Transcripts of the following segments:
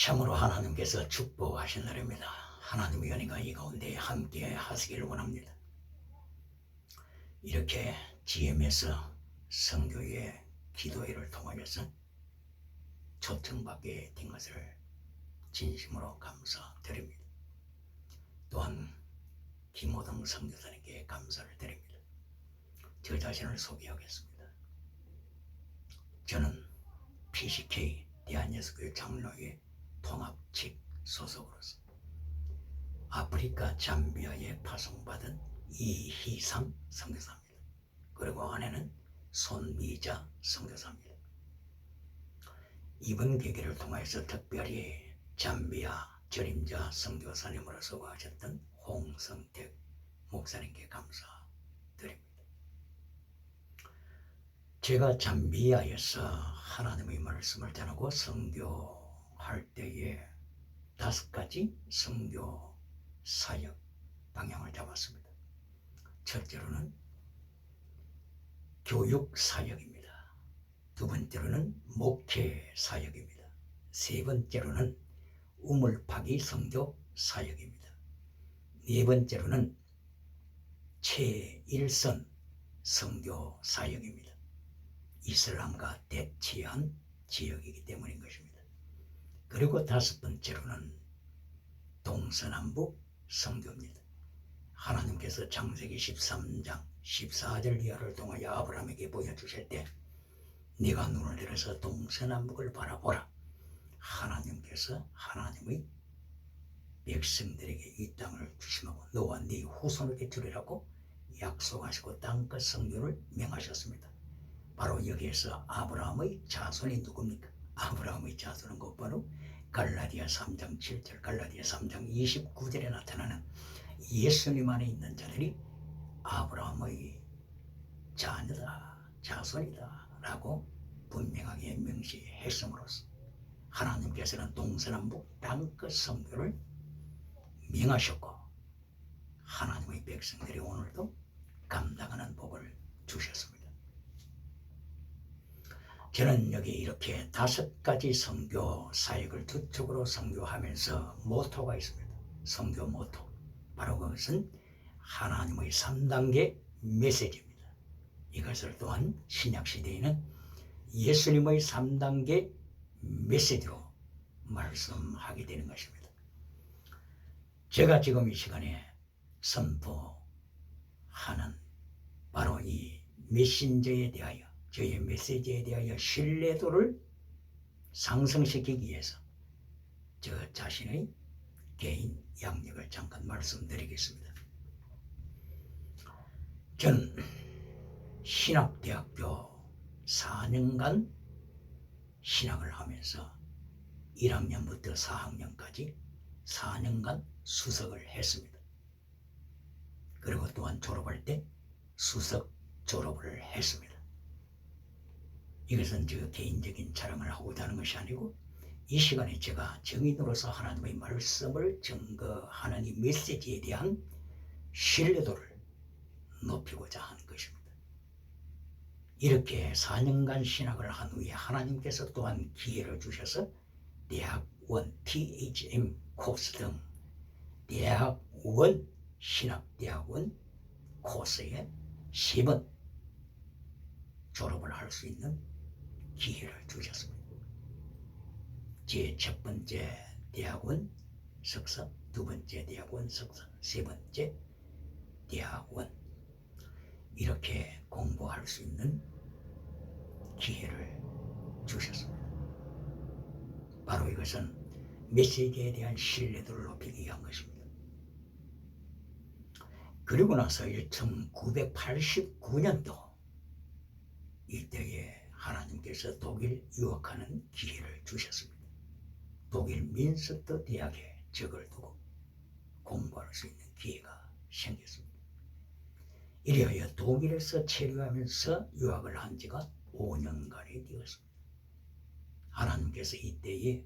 참으로 하나님께서 축복하신 날입니다. 하나님의 은혜가 이 가운데 함께 하시기를 원합니다. 이렇게 GMS 선교회 기도회를 통하여서 초청받게 된 것을 진심으로 감사드립니다. 또한 김호동 선교사님께 감사를 드립니다. 저 자신을 소개하겠습니다. 저는 PCK 대한예수교회 장로회 통합측 소속으로서 아프리카 잠비아에 파송받은 이희상 선교사입니다. 그리고 아내는 손미자 선교사입니다. 이번 계기를 통해서 특별히 잠비아 전임자 선교사님으로서 하셨던 홍성택 목사님께 감사드립니다. 제가 잠비아에서 하나님의 말씀을 전하고 선교할 때에 5가지 선교 사역 방향을 잡았습니다. 첫째로는 교육 사역입니다. 두 번째로는 목회 사역입니다. 세 번째로는 우물파기 선교 사역입니다. 네 번째로는 최일선 선교 사역입니다. 이슬람과 대치한 지역이기 때문인 것입니다. 그리고 5번째로는 동서남북 선교입니다. 하나님께서 창세기 13장 14절 이하를 통하여 아브라함에게 보여주실 때 네가 눈을 들어서 동서남북을 바라보라. 하나님께서 하나님의 백성들에게 이 땅을 주심하고 너와 네 후손에게 주리라고 약속하시고 땅끝 선교를 명하셨습니다. 바로 여기에서 아브라함의 자손이 누굽니까? 아브라함의 자손은 곧바로 갈라디아 3장 7절, 갈라디아 3장 29절에 나타나는 예수님 안에 있는 자들이 아브라함의 자녀다, 자손이다 라고 분명하게 명시했음으로써 하나님께서는 동서남북 땅끝 선교를 명하셨고 하나님의 백성들이 오늘도 감당하는 복을 주셨습니다. 저는 여기 이렇게 5가지 선교 사역을 두 쪽으로 선교하면서 모토가 있습니다. 선교 모토. 바로 그것은 하나님의 3단계 메시지입니다. 이것을 또한 신약시대에는 예수님의 3단계 메시지로 말씀하게 되는 것입니다. 제가 지금 이 시간에 선포하는 바로 이 메신저에 대하여 저의 메시지에 대하여 신뢰도를 상승시키기 위해서 저 자신의 개인 양력을 잠깐 말씀드리겠습니다. 저는 신학대학교 4년간 신학을 하면서 1학년부터 4학년까지 4년간 수석을 했습니다. 그리고 또한 졸업할 때 수석 졸업을 했습니다. 이것은 저 개인적인 자랑을 하고자 하는 것이 아니고 이 시간에 제가 증인으로서 하나님의 말씀을 증거하는 이 메시지에 대한 신뢰도를 높이고자 하는 것입니다. 이렇게 4년간 신학을 한 후에 하나님께서 또한 기회를 주셔서 대학원 THM 코스 등 대학원 신학대학원 코스에 10번 졸업을 할 수 있는 기회를 주셨습니다. 제 첫 번째 대학원 석사, 두 번째 대학원 석사, 세 번째 대학원 이렇게 공부할 수 있는 기회를 주셨습니다. 바로 이것은 메시지에 대한 신뢰도를 높이기 위한 것입니다. 그리고 나서 1989년도 이때에 하나님께서 독일 유학하는 기회를 주셨습니다. 독일 민스터 대학에 적을 두고 공부할 수 있는 기회가 생겼습니다. 이래하여 독일에서 체류하면서 유학을 한 지가 5년간이 되었습니다. 하나님께서 이때에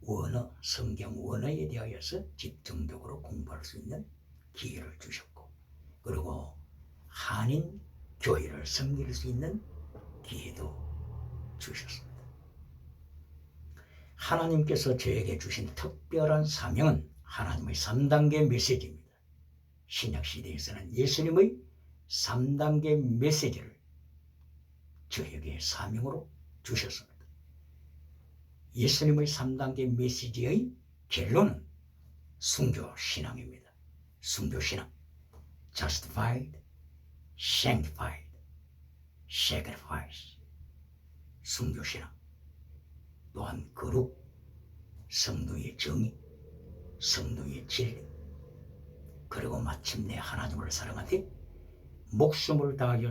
원어, 성경 원어에 대하여서 집중적으로 공부할 수 있는 기회를 주셨고 그리고 한인 교회를 섬길 수 있는 기회도 주셨습니다. 하나님께서 저에게 주신 특별한 사명은 하나님의 3단계 메시지입니다. 신약시대에서는 예수님의 3단계 메시지를 저에게 사명으로 주셨습니다. 예수님의 3단계 메시지의 결론은 순교신앙입니다. 순교신앙. Justified, Sanctified, Sacrifice. 순교신앙. 또한 거룩, 성도의 정의, 성도의 진리, 그리고 마침내 하나님을 사랑하되 목숨을 다하여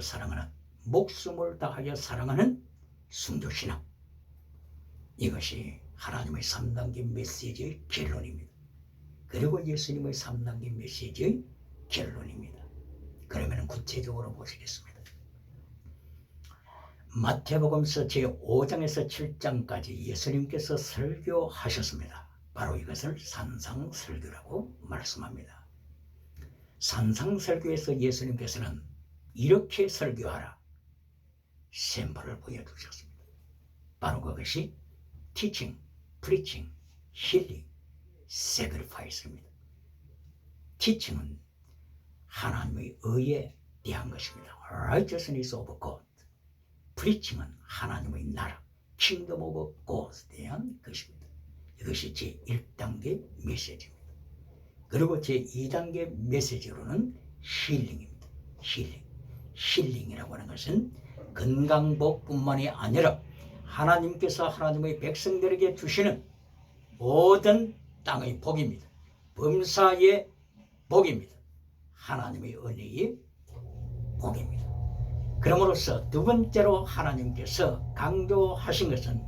사랑하는 순교신앙. 이것이 하나님의 3단계 메시지의 결론입니다. 그리고 예수님의 3단계 메시지의 결론입니다. 그러면 구체적으로 보시겠습니다. 마태복음서 제5장에서 7장까지 예수님께서 설교하셨습니다. 바로 이것을 산상설교라고 말씀합니다. 산상설교에서 예수님께서는 이렇게 설교하라 샘플을 보여주셨습니다. 바로 그것이 teaching, preaching, healing, sacrifice입니다. teaching은 하나님의 의에 대한 것입니다. righteousness of God. preaching은 하나님의 나라, kingdom of God에 대한 것입니다. 이것이 제1단계 메시지입니다. 그리고 제2단계 메시지로는 힐링입니다. 힐링이라고 하는 것은 건강복뿐만이 아니라 하나님께서 하나님의 백성들에게 주시는 모든 땅의 복입니다. 범사의 복입니다. 하나님의 은혜의 복입니다. 그러므로서 두 번째로 하나님께서 강조하신 것은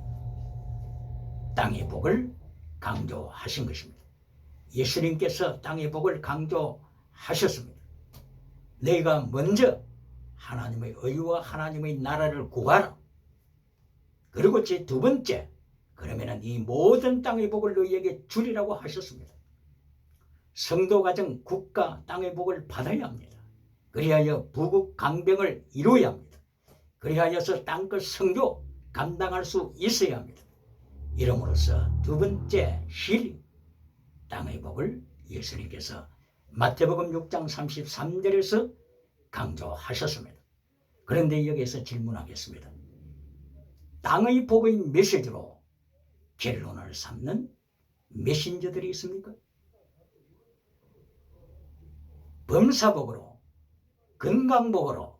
땅의 복을 강조하신 것입니다. 예수님께서 땅의 복을 강조하셨습니다. 너희가 먼저 하나님의 의와 하나님의 나라를 구하라. 그리고 제 두 번째, 그러면은 이 모든 땅의 복을 너희에게 주리라고 하셨습니다. 성도 가정, 국가, 땅의 복을 받아야 합니다. 그리하여 부국 강병을 이루어야 합니다. 그리하여서 땅끝 선교 감당할 수 있어야 합니다. 이름으로써 두 번째 힐링, 땅의 복을 예수님께서 마태복음 6장 33절에서 강조하셨습니다. 그런데 여기에서 질문하겠습니다. 땅의 복의 메시지로 결론을 삼는 메신저들이 있습니까? 범사복으로, 건강복으로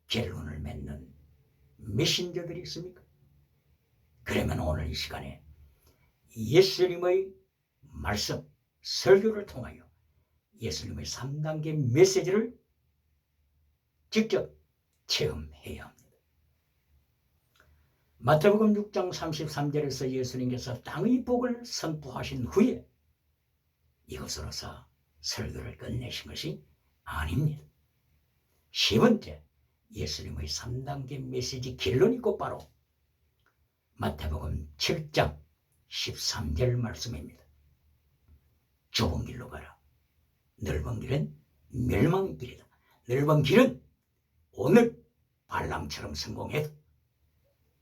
결론을 맺는 메신저들이 있습니까? 그러면 오늘 이 시간에 예수님의 말씀, 설교를 통하여 예수님의 3단계 메시지를 직접 체험해야 합니다. 마태복음 6장 33절에서 예수님께서 땅의 복을 선포하신 후에 이것으로서 설교를 끝내신 것이 아닙니다. 10번째, 예수님의 3단계 메시지 결론이 곧바로 마태복음 7장 13절 말씀입니다. 좁은 길로 가라. 넓은 길은 멸망의 길이다. 넓은 길은 오늘 발람처럼 성공해도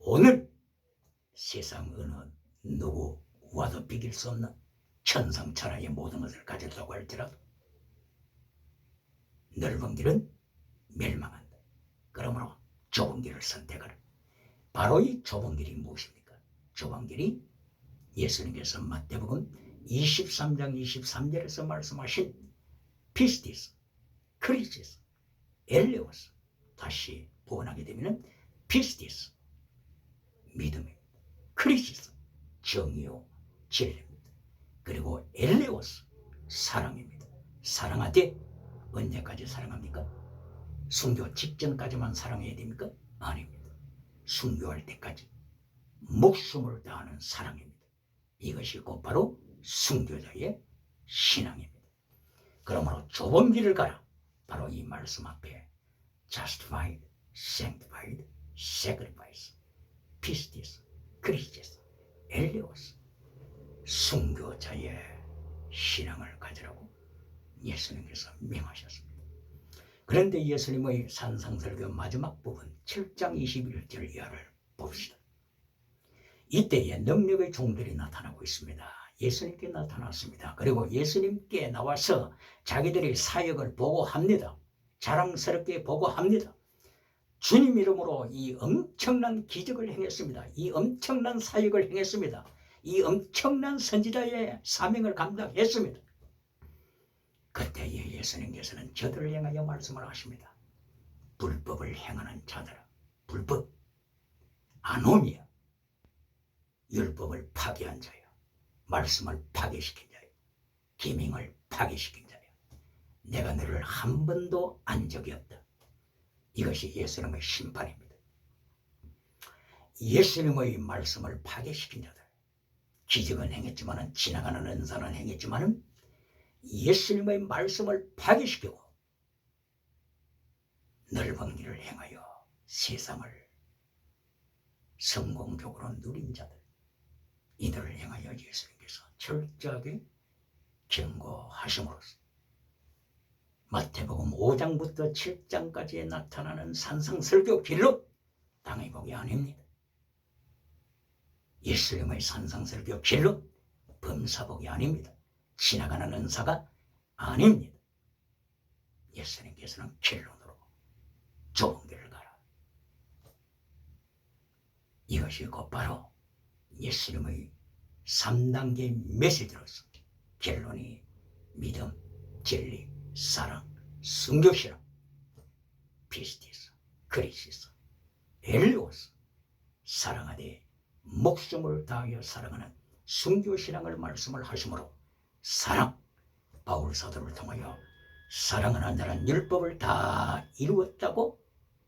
오늘 세상 어느 누구 와도 비길 수 없는 천상천하의 모든 것을 가졌다고 할지라도 넓은 길은 멸망한다. 그러므로 좁은 길을 선택하라. 바로 이 좁은 길이 무엇입니까? 좁은 길이 예수님께서 마태복음 23장 23절에서 말씀하신 피스티스, 크리시스, 엘레오스. 다시 번역하게 되면 피스티스, 믿음입니다. 크리시스, 정의요 진리입니다. 그리고 엘레오스, 사랑입니다. 사랑하되 언제까지 사랑합니까? 순교 직전까지만 사랑해야 됩니까? 아닙니다. 순교할 때까지 목숨을 다하는 사랑입니다. 이것이 곧바로 순교자의 신앙입니다. 그러므로 좁은 길을 가라. 바로 이 말씀 앞에 justified, sanctified, sacrifice, pistis, 크리스티스, 엘레오스, 순교자의 신앙을 가지라고 예수님께서 명하셨습니다. 그런데 예수님의 산상설교 마지막 부분 7장 21절 이하를 봅시다. 이때에 능력의 종들이 나타나고 있습니다. 예수님께 나타났습니다. 그리고 예수님께 나와서 자기들의 사역을 보고합니다. 자랑스럽게 보고합니다. 주님 이름으로 이 엄청난 기적을 행했습니다. 이 엄청난 사역을 행했습니다. 이 엄청난 선지자의 사명을 감당했습니다. 그때에 예수님께서는 저들을 향하여 말씀을 하십니다. 불법을 행하는 자들아, 불법, 아노미야, 율법을 파괴한 자요, 말씀을 파괴시킨 자요, 계명을 파괴시킨 자요, 내가 너를 한 번도 안 적이 없다. 이것이 예수님의 심판입니다. 예수님의 말씀을 파괴시킨 자들, 기적은 행했지만, 지나가는 은사는 행했지만 예수님의 말씀을 파괴시키고 넓은 길을 행하여 세상을 성공적으로 누린 자들, 이들을 향하여 예수님께서 철저하게 경고하심으로써 마태복음 5장부터 7장까지에 나타나는 산상설교 길로 땅의 복이 아닙니다. 예수님의 산상설교 길로 범사복이 아닙니다. 지나가는 은사가 아닙니다. 예수님께서는 결론으로 좁은 길을 가라. 이것이 곧바로 예수님의 3단계 메시지로서 결론이 믿음, 진리, 사랑, 순교신앙, 피스티스, 그리시스, 엘리오스, 사랑하되 목숨을 다하여 사랑하는 순교신앙을 말씀을 하시므로 사랑, 바울 사도를 통하여 사랑하는 자는 율법을 다 이루었다고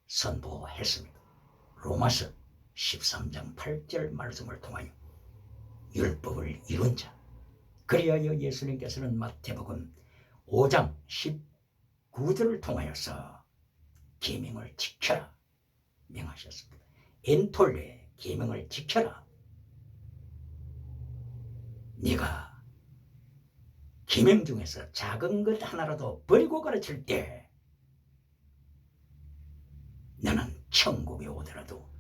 선포했습니다. 로마서 13장 8절 말씀을 통하여 율법을 이룬 자, 그리하여 예수님께서는 마태복음 5장 19절을 통하여서 계명을 지켜라 명하셨습니다. 엔톨레, 계명을 지켜라. 네가 계명 중에서 작은 것 하나라도 버리고 가르칠 때 너는 천국에 오더라도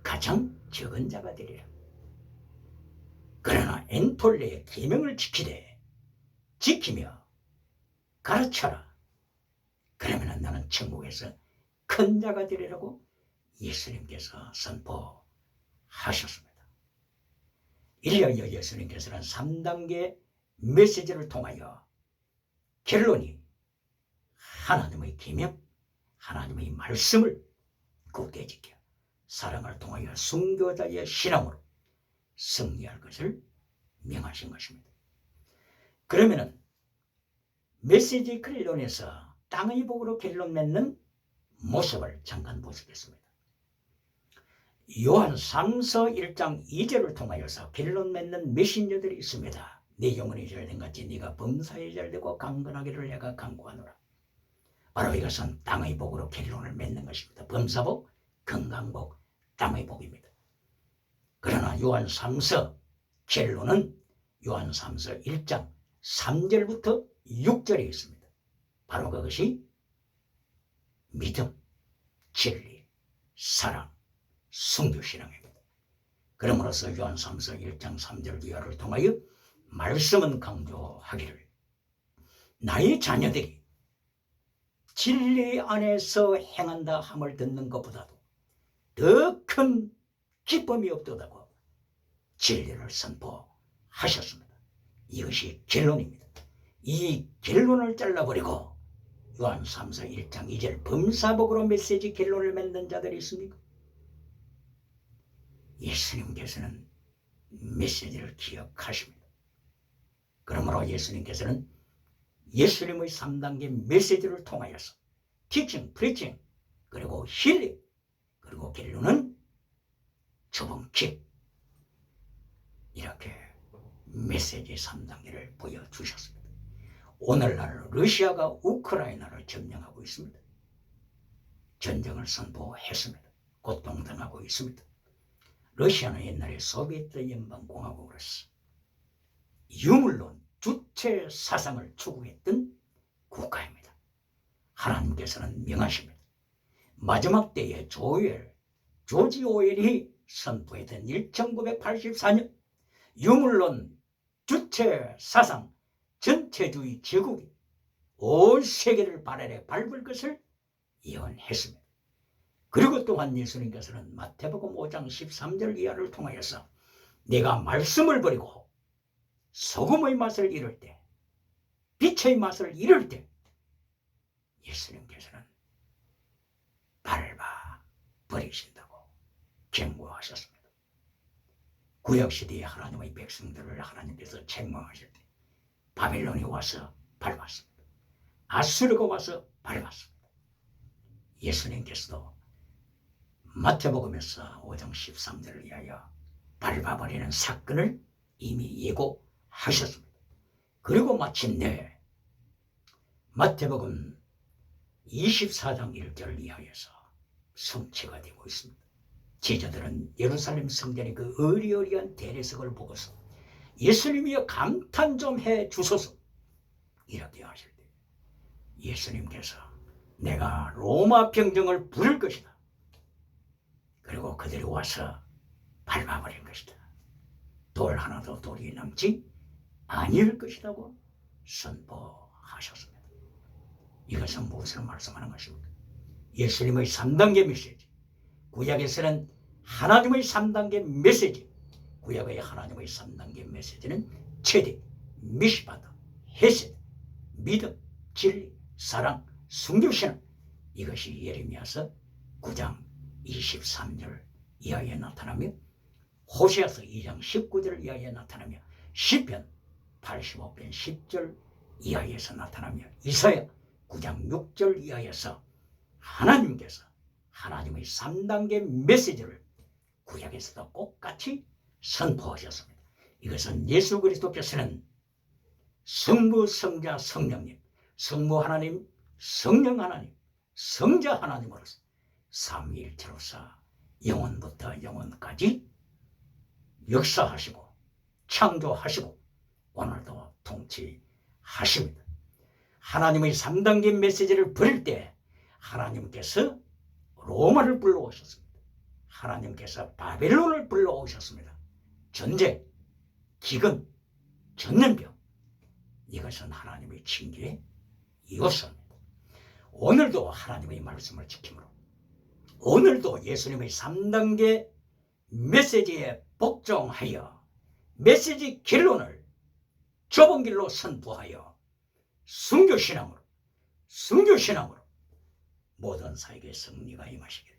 가장 적은 자가 되리라. 그러나 엔톨레의 계명을 지키며 가르쳐라. 그러면 나는 천국에서 큰 자가 되리라고 예수님께서 선포하셨습니다. 이리하여 예수님께서는 3단계 메시지를 통하여 결론이 하나님의 계명, 하나님의 말씀을 굳게 지켜 사랑을 통하여 순교자의 신앙으로 승리할 것을 명하신 것입니다. 그러면은 메시지 결론에서 땅의 복으로 결론 맺는 모습을 잠깐 보시겠습니다. 요한 3서 1장 2절을 통하여서 결론 맺는 메신저들이 있습니다. 네 영혼이 잘된 같이 네가 범사에 잘되고 강건하기를 내가 간구하노라. 바로 이것은 땅의 복으로 결론을 맺는 것입니다. 범사복, 건강복, 땅의 복입니다. 그러나 요한 3서 결론은 요한 3서 1장 3절부터 6절에 있습니다. 바로 그것이 믿음, 진리, 사랑, 순교신앙입니다. 그러므로서 요한 3서 1장 3절 이하를 통하여 말씀은 강조하기를 나의 자녀들이 진리 안에서 행한다 함을 듣는 것보다도 더 큰 기쁨이 없도다고 진리를 선포하셨습니다. 이것이 결론입니다. 이 결론을 잘라버리고 요한 3서 1장 2절 범사복으로 메시지 결론을 맺는 자들이 있습니까? 예수님께서는 메시지를 기억하십니다. 그러므로 예수님께서는 예수님의 3단계 메시지를 통하여서 티칭, 프리칭, 그리고 힐링, 그리고 결론은 좁은 길, 이렇게 메시지 3단계를 보여주셨습니다. 오늘날 러시아가 우크라이나를 점령하고 있습니다. 전쟁을 선포했습니다. 고통당하고 있습니다. 러시아는 옛날에 소비에트 연방공화국으로서 유물론 주체 사상을 추구했던 국가입니다. 하나님께서는 명하십니다. 마지막 때에 조지 오웰이 선포했던 1984년 유물론 주체 사상 전체주의 제국이 온 세계를 발열에 밟을 것을 예언했습니다. 그리고 또한 예수님께서는 마태복음 5장 13절 이하를 통하여서 내가 말씀을 버리고 소금의 맛을 잃을 때, 빛의 맛을 잃을 때 예수님께서는 밟아 버리신다고 경고하셨습니다. 구약시대에 하나님의 백성들을 하나님께서 책망하실 때 바벨론이 와서 밟았습니다. 아수르가 와서 밟았습니다. 예수님께서도 마태복음에서 5장 13절을 위하여 밟아버리는 사건을 이미 예고하셨습니다. 그리고 마침내 마태복음 24장 1절을 위하여서 성취가 되고 있습니다. 제자들은 예루살렘 성전의 그 어리어리한 대리석을 보고서 예수님이여 감탄 좀 해 주소서 이렇게 하실 때 예수님께서 내가 로마 병정을 부를 것이다. 그리고 그들이 와서 밟아버릴 것이다. 돌 하나도 돌이 남지 아니할 것이라고 선포하셨습니다. 이것은 무엇을 말씀하는 것입니까? 예수님의 3단계 메시지. 구약에서는 하나님의 3단계 메시지. 구약의 하나님의 3단계 메시지는 체대, 미시바다, 헤세드, 믿음, 진리, 사랑, 순교신앙. 이것이 예레미야서 9장 23절 이하에 나타나며 호세아서 2장 19절 이하에 나타나며 시편 85편 10절 이하에서 나타나며 이사야 9장 6절 이하에서 하나님께서 하나님의 3단계 메시지를 구약에서도 똑같이 선포하셨습니다. 이것은 예수 그리스도께서는 성부, 성자, 성령님, 성부 하나님, 성령 하나님, 성자 하나님으로서 삼위일체로서 영원부터 영원까지 역사하시고 창조하시고 오늘도 통치하십니다. 하나님의 3단계 메시지를 버릴 때 하나님께서 로마를 불러오셨습니다. 하나님께서 바벨론을 불러오셨습니다. 전쟁, 기근, 전염병, 이것은 하나님의 징계의 요소입니다. 오늘도 하나님의 말씀을 지킴으로 오늘도 예수님의 3단계 메시지에 복종하여 메시지 결론을 좁은 길로 선포하여 순교신앙으로 모든 사에게 승리가 임하시길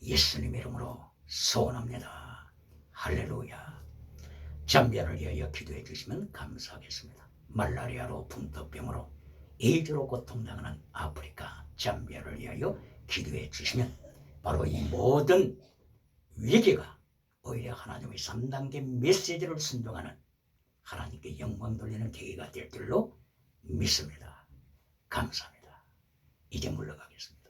예수님 이름으로 소원합니다. 할렐루야. 잠비아를 위하여 기도해 주시면 감사하겠습니다. 말라리아로 풍토병으로 에이즈로 고통당하는 아프리카 잠비아를 위하여 기도해 주시면 바로 이 모든 위기가 오히려 하나님의 3단계 메시지를 순종하는 하나님께 영광 돌리는 계기가 될 줄로 믿습니다. 감사합니다. 이제 물러가겠습니다.